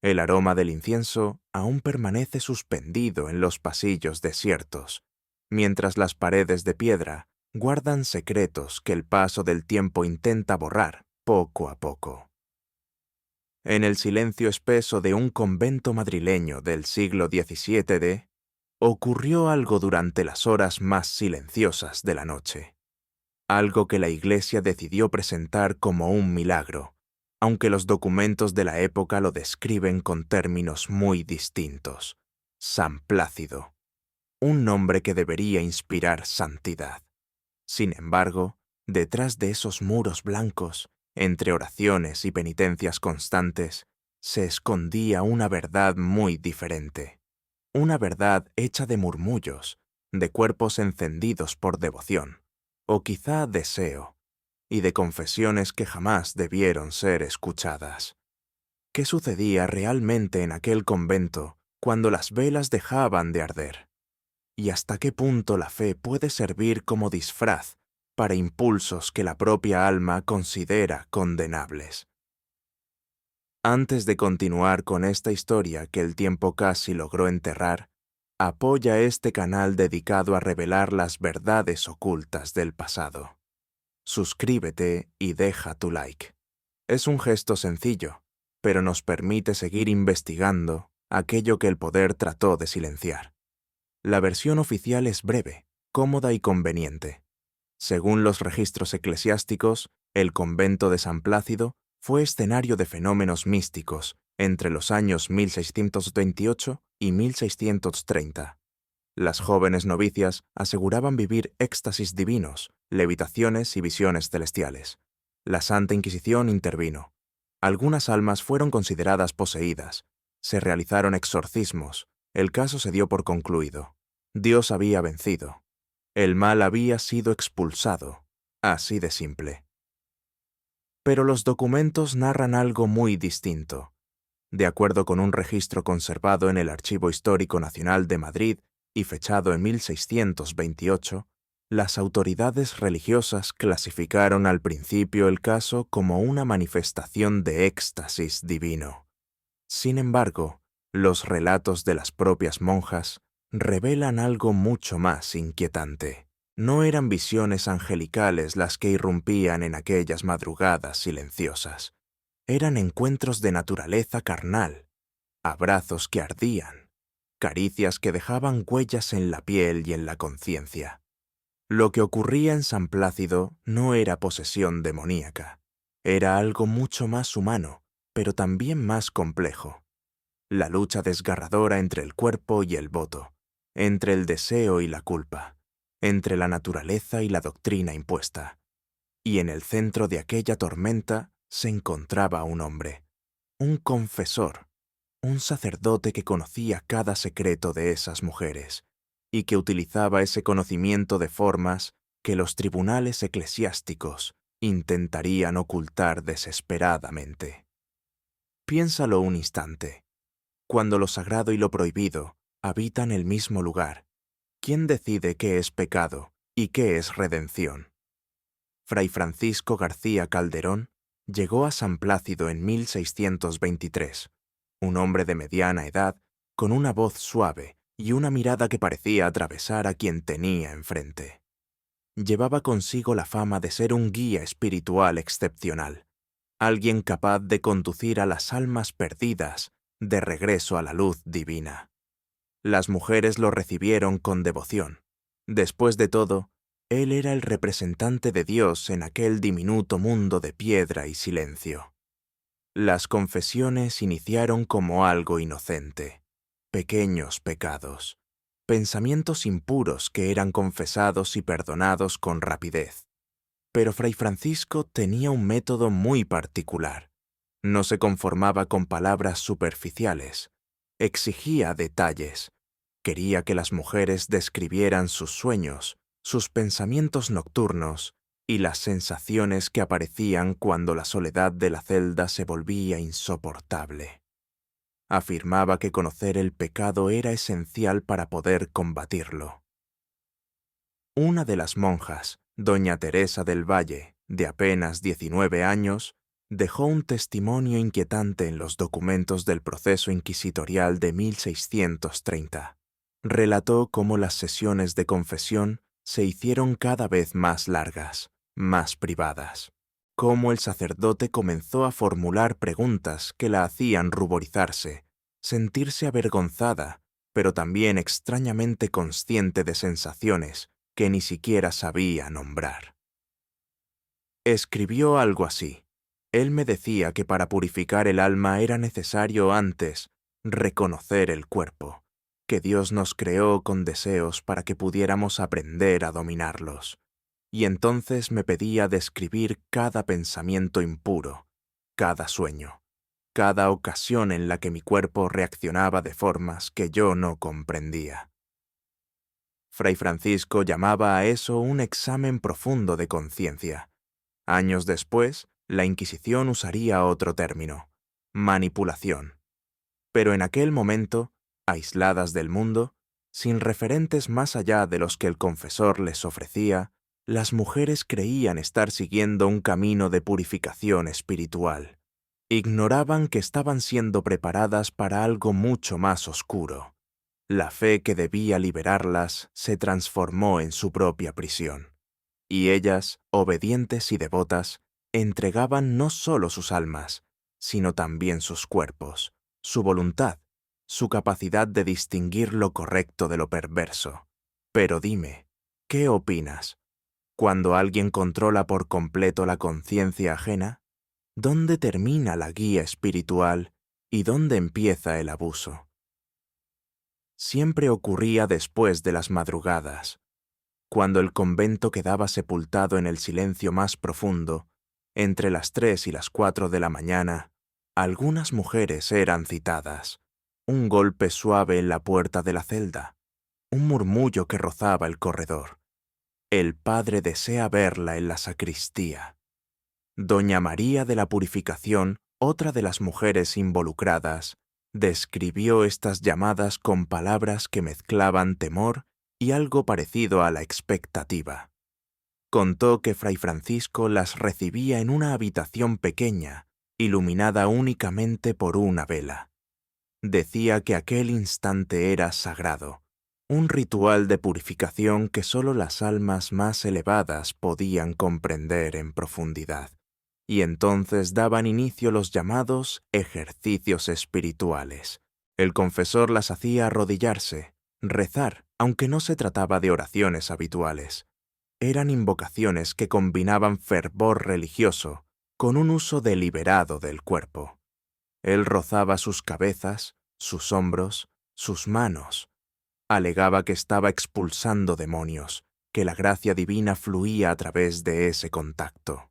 El aroma del incienso aún permanece suspendido en los pasillos desiertos, mientras las paredes de piedra guardan secretos que el paso del tiempo intenta borrar poco a poco. En el silencio espeso de un convento madrileño del siglo XVII ocurrió algo durante las horas más silenciosas de la noche. Algo que la Iglesia decidió presentar como un milagro, aunque los documentos de la época lo describen con términos muy distintos. San Plácido, un nombre que debería inspirar santidad. Sin embargo, detrás de esos muros blancos, entre oraciones y penitencias constantes, se escondía una verdad muy diferente. Una verdad hecha de murmullos, de cuerpos encendidos por devoción, o quizá deseo, y de confesiones que jamás debieron ser escuchadas. ¿Qué sucedía realmente en aquel convento cuando las velas dejaban de arder? ¿Y hasta qué punto la fe puede servir como disfraz para impulsos que la propia alma considera condenables? Antes de continuar con esta historia que el tiempo casi logró enterrar, apoya este canal dedicado a revelar las verdades ocultas del pasado. Suscríbete y deja tu like. Es un gesto sencillo, pero nos permite seguir investigando aquello que el poder trató de silenciar. La versión oficial es breve, cómoda y conveniente. Según los registros eclesiásticos, el convento de San Plácido fue escenario de fenómenos místicos entre los años 1628 y 1630. Las jóvenes novicias aseguraban vivir éxtasis divinos, levitaciones y visiones celestiales. La Santa Inquisición intervino. Algunas almas fueron consideradas poseídas. Se realizaron exorcismos. El caso se dio por concluido. Dios había vencido. El mal había sido expulsado. Así de simple. Pero los documentos narran algo muy distinto. De acuerdo con un registro conservado en el Archivo Histórico Nacional de Madrid y fechado en 1628, las autoridades religiosas clasificaron al principio el caso como una manifestación de éxtasis divino. Sin embargo, los relatos de las propias monjas revelan algo mucho más inquietante. No eran visiones angelicales las que irrumpían en aquellas madrugadas silenciosas. Eran encuentros de naturaleza carnal, abrazos que ardían, caricias que dejaban huellas en la piel y en la conciencia. Lo que ocurría en San Plácido no era posesión demoníaca. Era algo mucho más humano, pero también más complejo. La lucha desgarradora entre el cuerpo y el voto, entre el deseo y la culpa, entre la naturaleza y la doctrina impuesta. Y en el centro de aquella tormenta se encontraba un hombre, un confesor, un sacerdote que conocía cada secreto de esas mujeres y que utilizaba ese conocimiento de formas que los tribunales eclesiásticos intentarían ocultar desesperadamente. Piénsalo un instante. Cuando lo sagrado y lo prohibido habitan el mismo lugar, ¿quién decide qué es pecado y qué es redención? Fray Francisco García Calderón llegó a San Plácido en 1623, un hombre de mediana edad, con una voz suave y una mirada que parecía atravesar a quien tenía enfrente. Llevaba consigo la fama de ser un guía espiritual excepcional, alguien capaz de conducir a las almas perdidas de regreso a la luz divina. Las mujeres lo recibieron con devoción. Después de todo, él era el representante de Dios en aquel diminuto mundo de piedra y silencio. Las confesiones iniciaron como algo inocente, pequeños pecados, pensamientos impuros que eran confesados y perdonados con rapidez. Pero Fray Francisco tenía un método muy particular. No se conformaba con palabras superficiales, exigía detalles. Quería que las mujeres describieran sus sueños, sus pensamientos nocturnos y las sensaciones que aparecían cuando la soledad de la celda se volvía insoportable. Afirmaba que conocer el pecado era esencial para poder combatirlo. Una de las monjas, doña Teresa del Valle, de apenas 19 años, dejó un testimonio inquietante en los documentos del proceso inquisitorial de 1630. Relató cómo las sesiones de confesión se hicieron cada vez más largas, más privadas. Cómo el sacerdote comenzó a formular preguntas que la hacían ruborizarse, sentirse avergonzada, pero también extrañamente consciente de sensaciones que ni siquiera sabía nombrar. Escribió algo así. Él me decía que para purificar el alma era necesario antes reconocer el cuerpo, que Dios nos creó con deseos para que pudiéramos aprender a dominarlos. Y entonces me pedía describir cada pensamiento impuro, cada sueño, cada ocasión en la que mi cuerpo reaccionaba de formas que yo no comprendía. Fray Francisco llamaba a eso un examen profundo de conciencia. Años después, la Inquisición usaría otro término: manipulación. Pero en aquel momento, aisladas del mundo, sin referentes más allá de los que el confesor les ofrecía, las mujeres creían estar siguiendo un camino de purificación espiritual. Ignoraban que estaban siendo preparadas para algo mucho más oscuro. La fe que debía liberarlas se transformó en su propia prisión. Y ellas, obedientes y devotas, entregaban no solo sus almas, sino también sus cuerpos, su voluntad, su capacidad de distinguir lo correcto de lo perverso. Pero dime, ¿qué opinas? Cuando alguien controla por completo la conciencia ajena, ¿dónde termina la guía espiritual y dónde empieza el abuso? Siempre ocurría después de las madrugadas, cuando el convento quedaba sepultado en el silencio más profundo. Entre las 3 y las 4 de la mañana, algunas mujeres eran citadas. Un golpe suave en la puerta de la celda, un murmullo que rozaba el corredor. El padre desea verla en la sacristía. Doña María de la Purificación, otra de las mujeres involucradas, describió estas llamadas con palabras que mezclaban temor y algo parecido a la expectativa. Contó que Fray Francisco las recibía en una habitación pequeña, iluminada únicamente por una vela. Decía que aquel instante era sagrado, un ritual de purificación que solo las almas más elevadas podían comprender en profundidad, y entonces daban inicio los llamados ejercicios espirituales. El confesor las hacía arrodillarse, rezar, aunque no se trataba de oraciones habituales. Eran invocaciones que combinaban fervor religioso con un uso deliberado del cuerpo. Él rozaba sus cabezas, sus hombros, sus manos. Alegaba que estaba expulsando demonios, que la gracia divina fluía a través de ese contacto.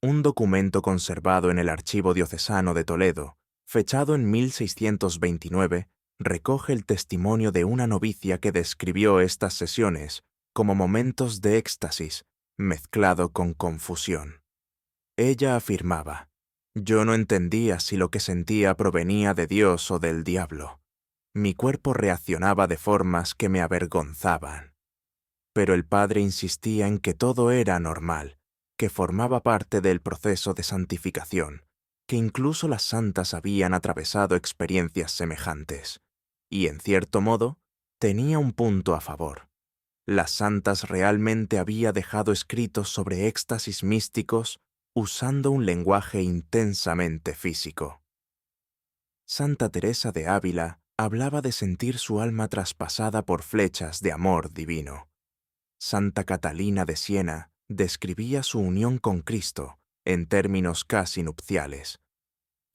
Un documento conservado en el Archivo Diocesano de Toledo, fechado en 1629, recoge el testimonio de una novicia que describió estas sesiones como momentos de éxtasis mezclado con confusión. Ella afirmaba: «Yo no entendía si lo que sentía provenía de Dios o del diablo. Mi cuerpo reaccionaba de formas que me avergonzaban». Pero el padre insistía en que todo era normal, que formaba parte del proceso de santificación, que incluso las santas habían atravesado experiencias semejantes. Y, en cierto modo, tenía un punto a favor. Las santas realmente había dejado escritos sobre éxtasis místicos usando un lenguaje intensamente físico. Santa Teresa de Ávila hablaba de sentir su alma traspasada por flechas de amor divino. Santa Catalina de Siena describía su unión con Cristo en términos casi nupciales.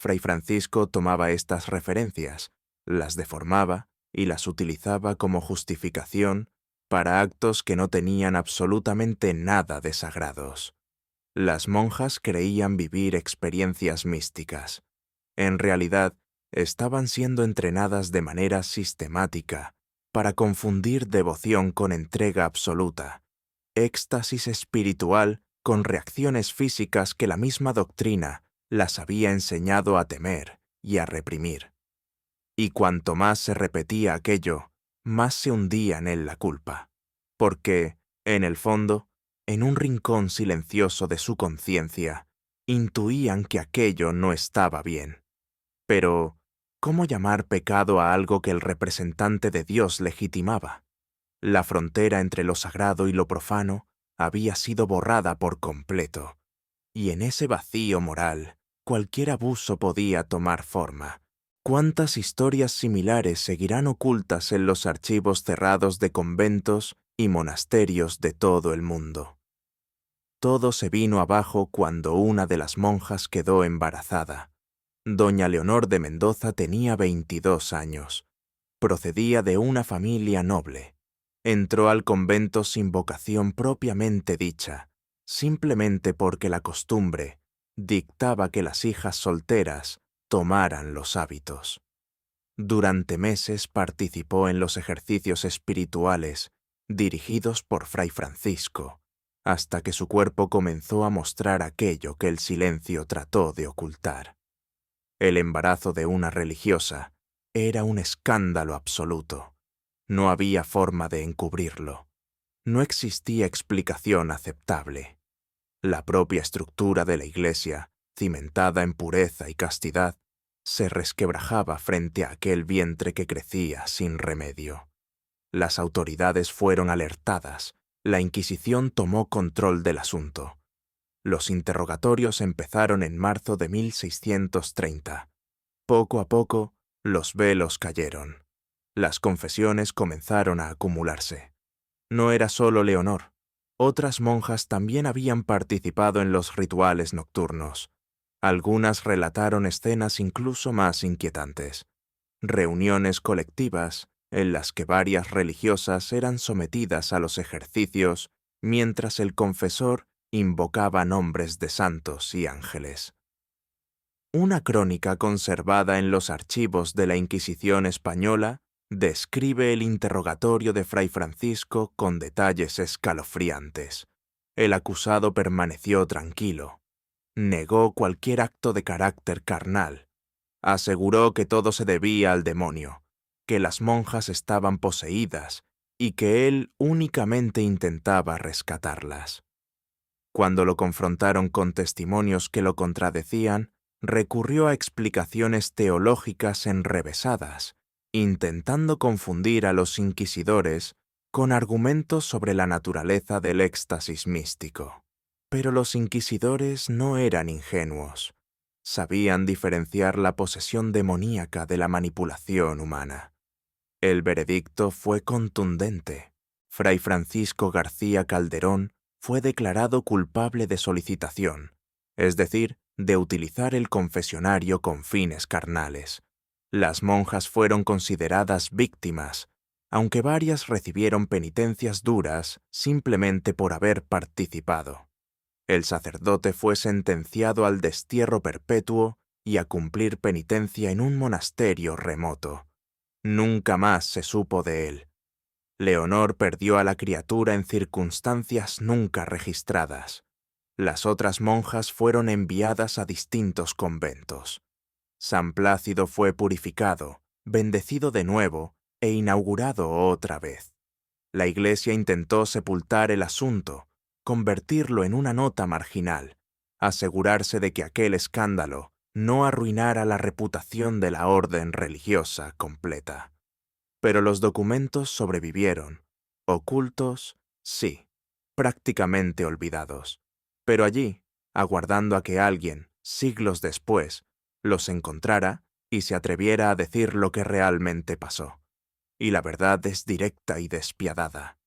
Fray Francisco tomaba estas referencias, las deformaba y las utilizaba como justificación para actos que no tenían absolutamente nada de sagrados. Las monjas creían vivir experiencias místicas. En realidad, estaban siendo entrenadas de manera sistemática para confundir devoción con entrega absoluta, éxtasis espiritual con reacciones físicas que la misma doctrina las había enseñado a temer y a reprimir. Y cuanto más se repetía aquello, más se hundían en la culpa, porque, en el fondo, en un rincón silencioso de su conciencia, intuían que aquello no estaba bien. Pero, ¿cómo llamar pecado a algo que el representante de Dios legitimaba? La frontera entre lo sagrado y lo profano había sido borrada por completo, y en ese vacío moral, cualquier abuso podía tomar forma. ¿Cuántas historias similares seguirán ocultas en los archivos cerrados de conventos y monasterios de todo el mundo? Todo se vino abajo cuando una de las monjas quedó embarazada. Doña Leonor de Mendoza tenía 22 años. Procedía de una familia noble. Entró al convento sin vocación propiamente dicha, simplemente porque la costumbre dictaba que las hijas solteras tomaran los hábitos. Durante meses participó en los ejercicios espirituales dirigidos por Fray Francisco, hasta que su cuerpo comenzó a mostrar aquello que el silencio trató de ocultar. El embarazo de una religiosa era un escándalo absoluto. No había forma de encubrirlo. No existía explicación aceptable. La propia estructura de la Iglesia, cimentada en pureza y castidad, se resquebrajaba frente a aquel vientre que crecía sin remedio. Las autoridades fueron alertadas. La Inquisición tomó control del asunto. Los interrogatorios empezaron en marzo de 1630. Poco a poco, los velos cayeron. Las confesiones comenzaron a acumularse. No era solo Leonor. Otras monjas también habían participado en los rituales nocturnos. Algunas relataron escenas incluso más inquietantes. Reuniones colectivas en las que varias religiosas eran sometidas a los ejercicios mientras el confesor invocaba nombres de santos y ángeles. Una crónica conservada en los archivos de la Inquisición española describe el interrogatorio de Fray Francisco con detalles escalofriantes. El acusado permaneció tranquilo. Negó cualquier acto de carácter carnal. Aseguró que todo se debía al demonio, que las monjas estaban poseídas y que él únicamente intentaba rescatarlas. Cuando lo confrontaron con testimonios que lo contradecían, recurrió a explicaciones teológicas enrevesadas, intentando confundir a los inquisidores con argumentos sobre la naturaleza del éxtasis místico. Pero los inquisidores no eran ingenuos. Sabían diferenciar la posesión demoníaca de la manipulación humana. El veredicto fue contundente. Fray Francisco García Calderón fue declarado culpable de solicitación, es decir, de utilizar el confesionario con fines carnales. Las monjas fueron consideradas víctimas, aunque varias recibieron penitencias duras simplemente por haber participado. El sacerdote fue sentenciado al destierro perpetuo y a cumplir penitencia en un monasterio remoto. Nunca más se supo de él. Leonor perdió a la criatura en circunstancias nunca registradas. Las otras monjas fueron enviadas a distintos conventos. San Plácido fue purificado, bendecido de nuevo e inaugurado otra vez. La Iglesia intentó sepultar el asunto, convertirlo en una nota marginal, asegurarse de que aquel escándalo no arruinara la reputación de la orden religiosa completa. Pero los documentos sobrevivieron, ocultos, sí, prácticamente olvidados. Pero allí, aguardando a que alguien, siglos después, los encontrara y se atreviera a decir lo que realmente pasó. Y la verdad es directa y despiadada.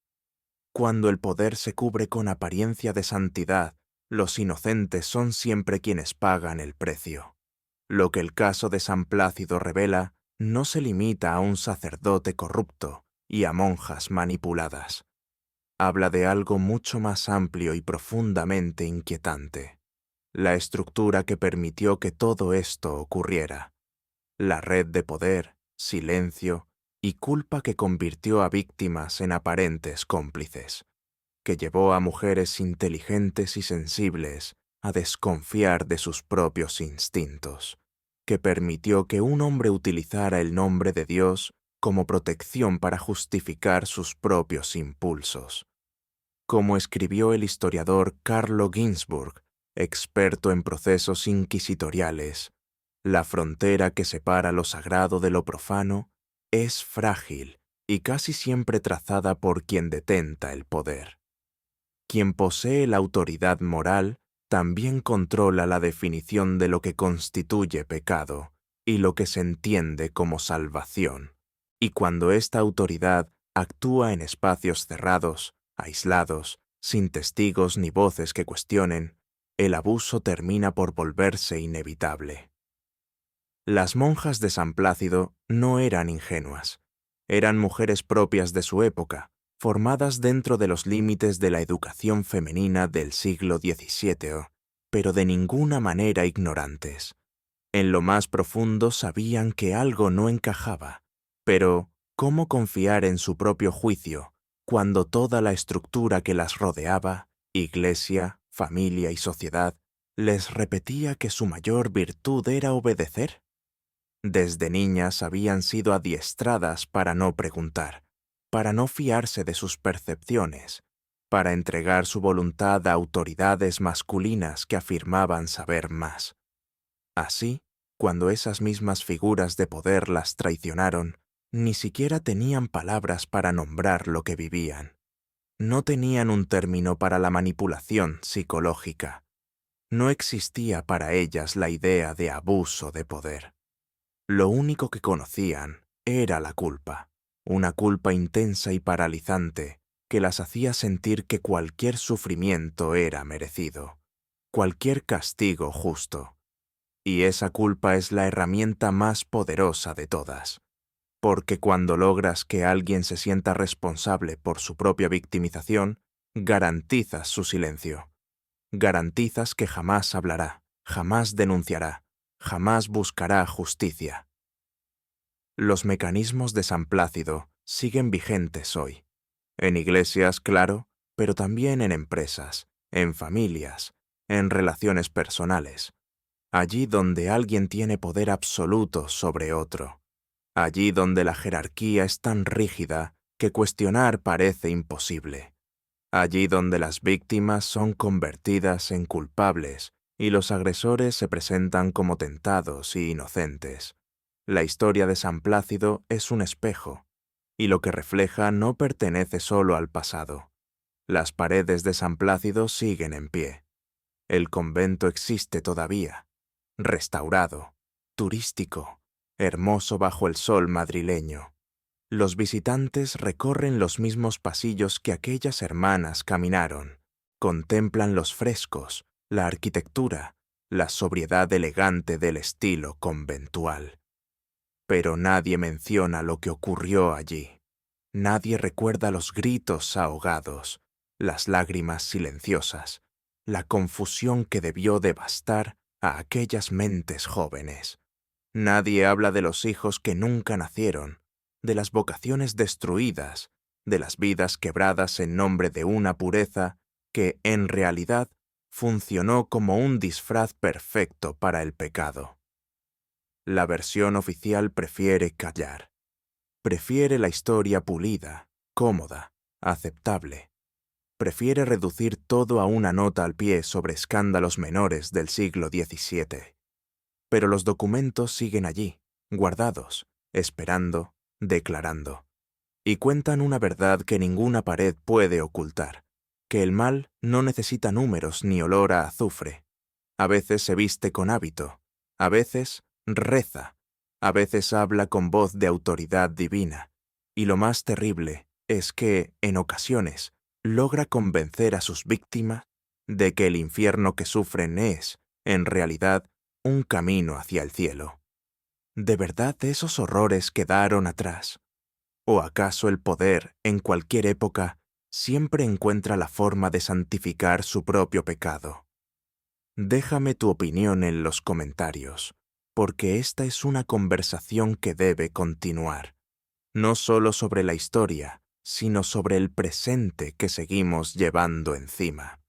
Cuando el poder se cubre con apariencia de santidad, los inocentes son siempre quienes pagan el precio. Lo que el caso de San Plácido revela no se limita a un sacerdote corrupto y a monjas manipuladas. Habla de algo mucho más amplio y profundamente inquietante. La estructura que permitió que todo esto ocurriera. La red de poder, silencio y culpa que convirtió a víctimas en aparentes cómplices, que llevó a mujeres inteligentes y sensibles a desconfiar de sus propios instintos, que permitió que un hombre utilizara el nombre de Dios como protección para justificar sus propios impulsos. Como escribió el historiador Carlo Ginzburg, experto en procesos inquisitoriales. La frontera que separa lo sagrado de lo profano es frágil y casi siempre trazada por quien detenta el poder. Quien posee la autoridad moral también controla la definición de lo que constituye pecado y lo que se entiende como salvación. Y cuando esta autoridad actúa en espacios cerrados, aislados, sin testigos ni voces que cuestionen, el abuso termina por volverse inevitable. Las monjas de San Plácido no eran ingenuas. Eran mujeres propias de su época, formadas dentro de los límites de la educación femenina del siglo XVII, pero de ninguna manera ignorantes. En lo más profundo sabían que algo no encajaba, pero ¿cómo confiar en su propio juicio cuando toda la estructura que las rodeaba, iglesia, familia y sociedad, les repetía que su mayor virtud era obedecer? Desde niñas habían sido adiestradas para no preguntar, para no fiarse de sus percepciones, para entregar su voluntad a autoridades masculinas que afirmaban saber más. Así, cuando esas mismas figuras de poder las traicionaron, ni siquiera tenían palabras para nombrar lo que vivían. No tenían un término para la manipulación psicológica. No existía para ellas la idea de abuso de poder. Lo único que conocían era la culpa, una culpa intensa y paralizante que las hacía sentir que cualquier sufrimiento era merecido, cualquier castigo justo. Y esa culpa es la herramienta más poderosa de todas, porque cuando logras que alguien se sienta responsable por su propia victimización, garantizas su silencio. Garantizas que jamás hablará, jamás denunciará, jamás buscará justicia. Los mecanismos de San Plácido siguen vigentes hoy. En iglesias, claro, pero también en empresas, en familias, en relaciones personales. Allí donde alguien tiene poder absoluto sobre otro. Allí donde la jerarquía es tan rígida que cuestionar parece imposible. Allí donde las víctimas son convertidas en culpables y los agresores se presentan como tentados y inocentes. La historia de San Plácido es un espejo, y lo que refleja no pertenece solo al pasado. Las paredes de San Plácido siguen en pie. El convento existe todavía, restaurado, turístico, hermoso bajo el sol madrileño. Los visitantes recorren los mismos pasillos que aquellas hermanas caminaron, contemplan los frescos, la arquitectura, la sobriedad elegante del estilo conventual. Pero nadie menciona lo que ocurrió allí. Nadie recuerda los gritos ahogados, las lágrimas silenciosas, la confusión que debió devastar a aquellas mentes jóvenes. Nadie habla de los hijos que nunca nacieron, de las vocaciones destruidas, de las vidas quebradas en nombre de una pureza que, en realidad, funcionó como un disfraz perfecto para el pecado. La versión oficial prefiere callar. Prefiere la historia pulida, cómoda, aceptable. Prefiere reducir todo a una nota al pie sobre escándalos menores del siglo XVII. Pero los documentos siguen allí, guardados, esperando, declarando. Y cuentan una verdad que ninguna pared puede ocultar, que el mal no necesita números ni olor a azufre. A veces se viste con hábito, a veces reza, a veces habla con voz de autoridad divina, y lo más terrible es que, en ocasiones, logra convencer a sus víctimas de que el infierno que sufren es, en realidad, un camino hacia el cielo. ¿De verdad esos horrores quedaron atrás? ¿O acaso el poder, en cualquier época, siempre encuentra la forma de santificar su propio pecado? Déjame tu opinión en los comentarios, porque esta es una conversación que debe continuar, no solo sobre la historia, sino sobre el presente que seguimos llevando encima.